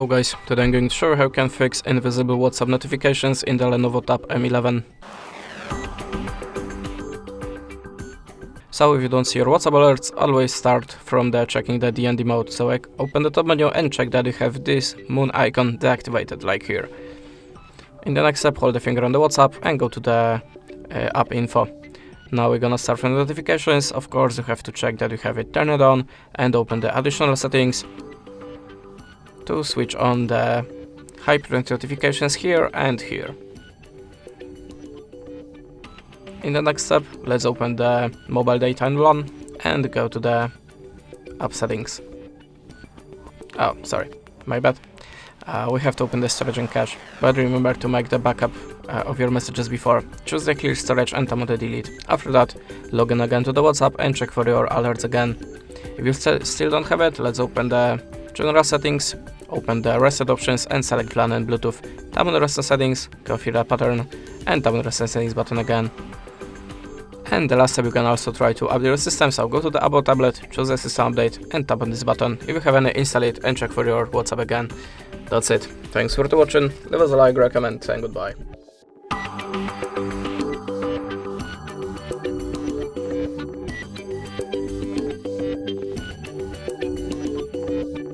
Hello guys, today I'm going to show you how you can fix invisible WhatsApp notifications in the LENOVO Tab M11. So if you don't see your WhatsApp alerts, always start from the checking the DND mode. So open the top menu and check that you have this moon icon deactivated, like here. In the next step, hold the finger on the WhatsApp and go to the app info. Now we're gonna start from the notifications. Of course, you have to check that you have it turned on and open the additional settings to switch on the high priority notifications here and here. In the next step, let's open the mobile data in LAN and go to the app settings. Oh, sorry, my bad. We have to open the storage and cache, but remember to make the backup of your messages before. Choose the clear storage and tap on the delete. After that, log in again to the WhatsApp and check for your alerts again. If you still don't have it, let's open the general settings, open the reset options and select LAN and Bluetooth. Tap on the reset settings, configure the pattern and tap on the reset settings button again. And the last step, you can also try to update your system, so go to the About tablet, choose the system update and tap on this button. If you have any, install it and check for your WhatsApp again. That's it. Thanks for watching, leave us a like, recommend and goodbye.